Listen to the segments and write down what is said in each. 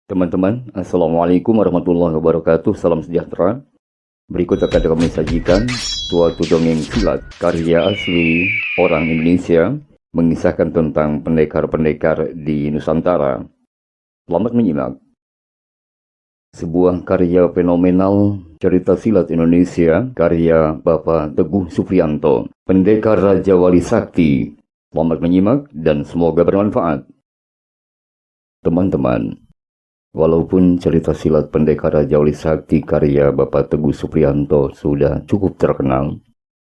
Teman-teman, Assalamualaikum warahmatullahi wabarakatuh. Salam sejahtera. Berikut akan kami sajikan suatu dongeng silat karya asli orang Indonesia mengisahkan tentang pendekar-pendekar di Nusantara. Selamat menyimak. Sebuah karya fenomenal cerita silat Indonesia karya Bapak Teguh Supriyanto, pendekar Raja Wali Sakti. Selamat menyimak dan semoga bermanfaat. Teman-teman, walaupun cerita silat pendekar Raja Wali Sakti karya Bapak Teguh Supriyanto sudah cukup terkenal,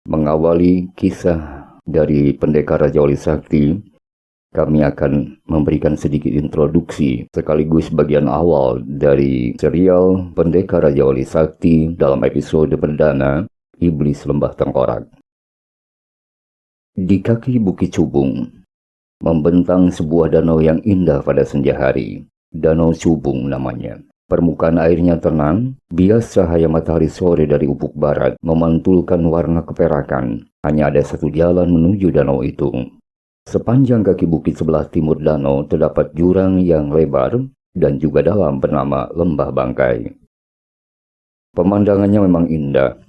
mengawali kisah dari pendekar Raja Wali Sakti, kami akan memberikan sedikit introduksi sekaligus bagian awal dari serial Pendekar Raja Wali Sakti dalam episode perdana Iblis Lembah Tengkorak. Di kaki Bukit Cubung, membentang sebuah danau yang indah pada senja hari. Danau Cubung namanya. Permukaan airnya tenang, bias cahaya matahari sore dari ufuk barat memantulkan warna keperakan. Hanya ada satu jalan menuju danau itu. Sepanjang kaki bukit sebelah timur danau terdapat jurang yang lebar dan juga dalam bernama Lembah Bangkai. Pemandangannya memang indah,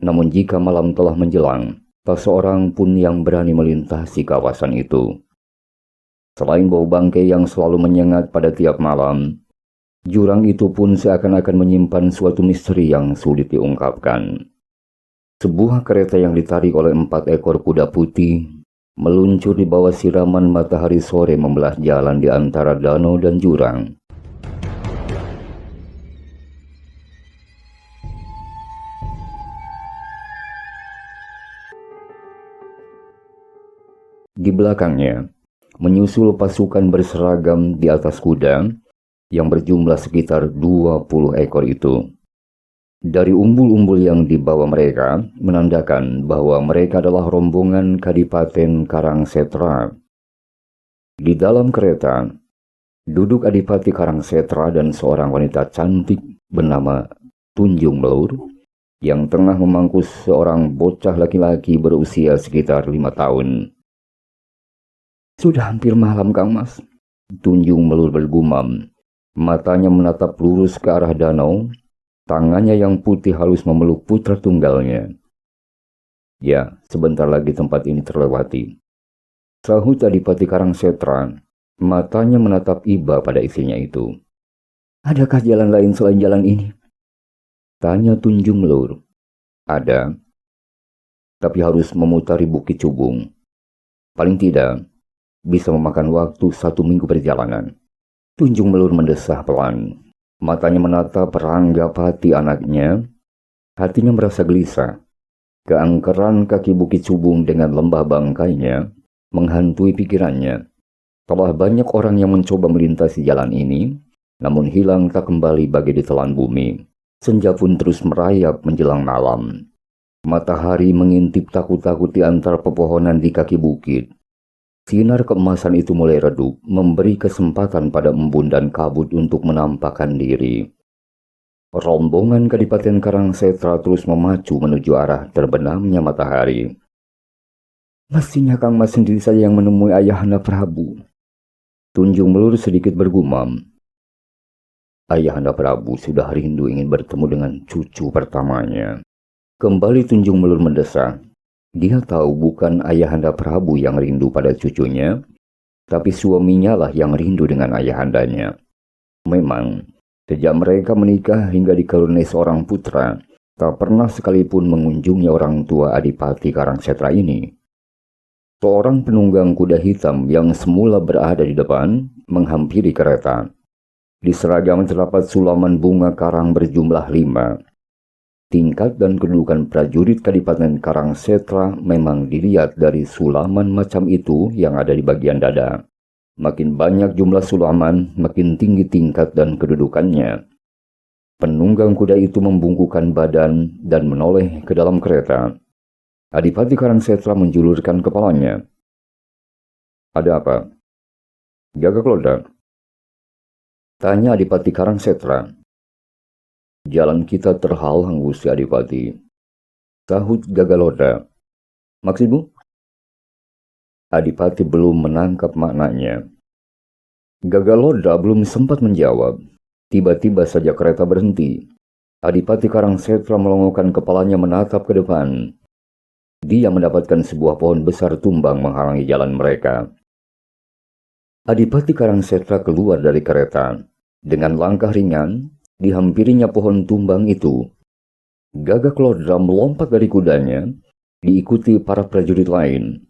namun jika malam telah menjelang, tak seorang pun yang berani melintasi kawasan itu. Selain bau bangkai yang selalu menyengat pada tiap malam, jurang itu pun seakan-akan menyimpan suatu misteri yang sulit diungkapkan. Sebuah kereta yang ditarik oleh 4 ekor kuda putih meluncur di bawah siraman matahari sore membelah jalan di antara danau dan jurang. Di belakangnya, menyusul pasukan berseragam di atas kuda yang berjumlah sekitar 20 ekor itu. Dari umbul-umbul yang dibawa mereka menandakan bahwa mereka adalah rombongan Kadipaten Karangsetra. Di dalam kereta, duduk Adipati Karangsetra dan seorang wanita cantik bernama Tunjung Melur yang tengah memangkus seorang bocah laki-laki berusia sekitar 5 tahun. Sudah hampir malam, Kang Mas. Tunjung Melur bergumam. Matanya menatap lurus ke arah danau. Tangannya yang putih halus memeluk putra tunggalnya. Ya, sebentar lagi tempat ini terlewati. Sahut Adipati Karangsetra. Matanya menatap iba pada istrinya itu. Adakah jalan lain selain jalan ini? Tanya Tunjung Melur. Ada. Tapi harus memutari Bukit Cubung. Paling tidak, bisa memakan waktu 1 minggu perjalanan. Tunjung Melur mendesah pelan. Matanya menatap Ranggapati anaknya. Hatinya merasa gelisah. Keangkeran kaki Bukit Cubung dengan lembah bangkainya menghantui pikirannya. Telah banyak orang yang mencoba melintasi jalan ini, namun hilang tak kembali bagai ditelan bumi. Senja pun terus merayap menjelang malam. Matahari mengintip takut-takut di antara pepohonan di kaki bukit. Sinar keemasan itu mulai redup, memberi kesempatan pada embun dan kabut untuk menampakkan diri. Rombongan Kadipaten Karangsetra terus memacu menuju arah terbenamnya matahari. Mestinya Kang Mas sendiri saja yang menemui Ayahanda Prabu. Tunjung Melur sedikit bergumam. Ayahanda Prabu sudah rindu ingin bertemu dengan cucu pertamanya. Kembali Tunjung Melur mendesak. Dia tahu bukan Ayahanda Prabu yang rindu pada cucunya, tapi suaminya lah yang rindu dengan ayahandanya. Memang, sejak mereka menikah hingga dikaruniai seorang putra, tak pernah sekalipun mengunjungi orang tua Adipati Karangsetra ini. Seorang penunggang kuda hitam yang semula berada di depan menghampiri kereta. Di seragam terdapat sulaman bunga karang berjumlah 5. Tingkat dan kedudukan prajurit Kadipaten Karangsetra memang dilihat dari sulaman macam itu yang ada di bagian dada. Makin banyak jumlah sulaman, makin tinggi tingkat dan kedudukannya. Penunggang kuda itu membungkukkan badan dan menoleh ke dalam kereta. Adipati Karangsetra menjulurkan kepalanya. Ada apa? Gagakloda? Tanya Adipati Karangsetra. Jalan kita terhalang, Gusti Adipati. Sahut Gagaloda. Maksudmu? Adipati belum menangkap maknanya. Gagaloda belum sempat menjawab. Tiba-tiba saja kereta berhenti. Adipati Karangsetra melongokkan kepalanya menatap ke depan. Dia mendapatkan sebuah pohon besar tumbang menghalangi jalan mereka. Adipati Karangsetra keluar dari kereta. Dengan langkah ringan, dihampirinya pohon tumbang itu. Gagak Lodra melompat dari kudanya, diikuti para prajurit lain.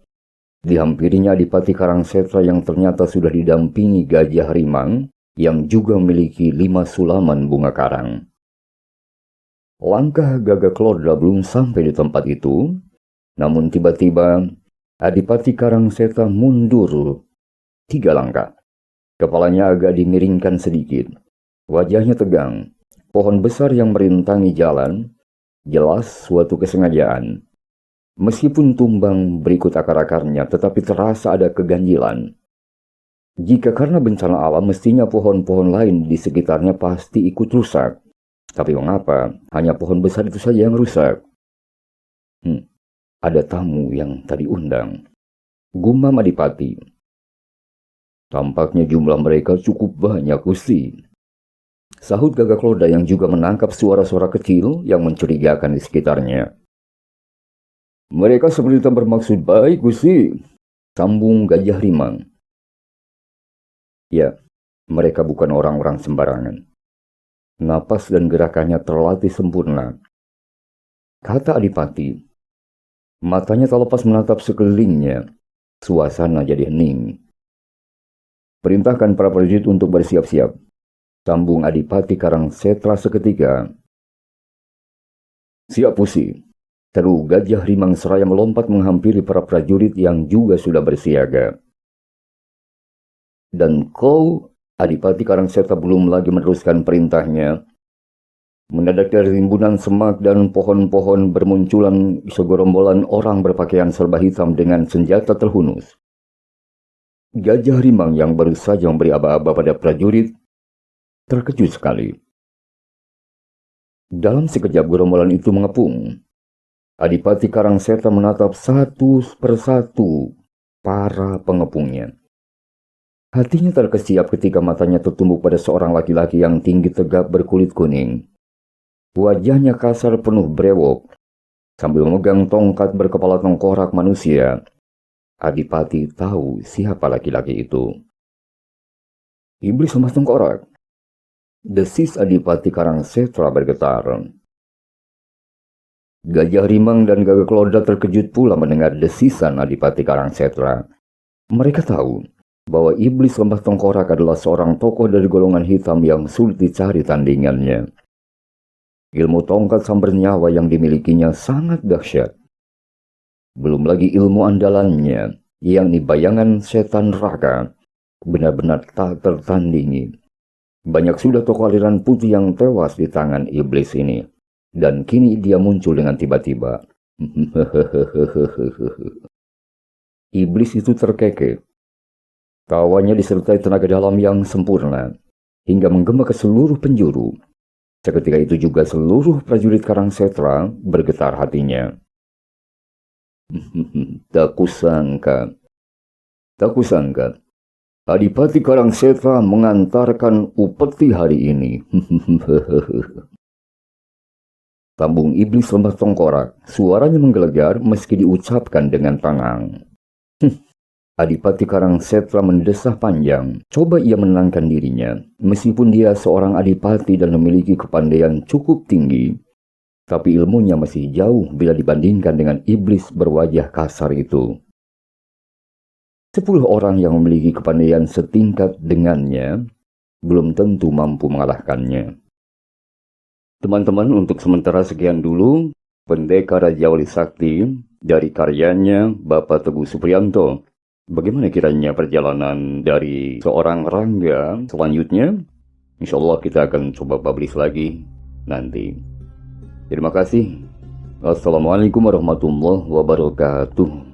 Dihampirinya Adipati Karangsetra yang ternyata sudah didampingi Gajah Rimang yang juga memiliki 5 sulaman bunga karang. Langkah Gagak Lodra belum sampai di tempat itu, namun tiba-tiba Adipati Karangsetra mundur 3 langkah. Kepalanya agak dimiringkan sedikit. Wajahnya tegang. Pohon besar yang merintangi jalan, jelas suatu kesengajaan. Meskipun tumbang berikut akar-akarnya, tetapi terasa ada keganjilan. Jika karena bencana alam, mestinya pohon-pohon lain di sekitarnya pasti ikut rusak. Tapi mengapa hanya pohon besar itu saja yang rusak? Ada tamu yang tadi undang. Gumam Adipati. Tampaknya jumlah mereka cukup banyak, Gusti. Sahut Gagak Lodra yang juga menangkap suara-suara kecil yang mencurigakan di sekitarnya. Mereka seperti bermaksud baik, Gusti, sambung Gajah Rimang. Ya, mereka bukan orang-orang sembarangan. Napas dan gerakannya terlatih sempurna. Kata Adipati. Matanya tak lepas menatap sekelilingnya. Suasana jadi hening. Perintahkan para prajurit untuk bersiap-siap, sambung Adipati Karangsetra seketika. Siap, Pusi, seru Gajah Rimang seraya melompat menghampiri para prajurit yang juga sudah bersiaga. Dan kau, Adipati Karangsetra belum lagi meneruskan perintahnya. Mendadak dari rimbunan semak dan pohon-pohon bermunculan segorombolan orang berpakaian serba hitam dengan senjata terhunus. Gajah Rimang yang baru saja memberi aba-aba pada prajurit terkejut sekali. Dalam sekejap gerombolan itu mengepung. Adipati Karangsetra menatap satu persatu para pengepungnya. Hatinya terkesiap ketika matanya tertumbuk pada seorang laki-laki yang tinggi tegap berkulit kuning. Wajahnya kasar penuh brewok. Sambil memegang tongkat berkepala tengkorak manusia, Adipati tahu siapa laki-laki itu. Iblis emas tengkorak. Desis Adipati Karangsetra bergetar. Gajah Rimang dan Gagak Lodra terkejut pula mendengar desisan Adipati Karangsetra. Mereka tahu bahwa Iblis Lembah Tengkorak adalah seorang tokoh dari golongan hitam yang sulit dicari tandingannya. Ilmu tongkat sambar nyawa yang dimilikinya sangat dahsyat. Belum lagi ilmu andalannya, yakni bayangan setan neraka, benar-benar tak tertandingi. Banyak sudah tokoh aliran putih yang tewas di tangan iblis ini. Dan kini dia muncul dengan tiba-tiba. Iblis itu terkekeh. Tawanya disertai tenaga dalam yang sempurna, hingga menggema ke seluruh penjuru. Seketika itu juga seluruh prajurit Karangsetra bergetar hatinya. Tak kusangka. Adipati Karangsetra mengantarkan upeti hari ini. Sambung Iblis Lembah Tengkorak. Suaranya menggelegar meski diucapkan dengan tenang. Adipati Karangsetra mendesah panjang. Coba ia menenangkan dirinya. Meskipun dia seorang adipati dan memiliki kepandaian cukup tinggi, tapi ilmunya masih jauh bila dibandingkan dengan iblis berwajah kasar itu. 10 orang yang memiliki kepandaian setingkat dengannya belum tentu mampu mengalahkannya. Teman-teman, untuk sementara sekian dulu Pendekar Raja Wali Sakti dari karyanya Bapak Teguh Supriyanto. Bagaimana kiranya perjalanan dari seorang Rangga selanjutnya? Insya Allah kita akan coba publish lagi nanti. Terima kasih. Wassalamualaikum warahmatullahi wabarakatuh.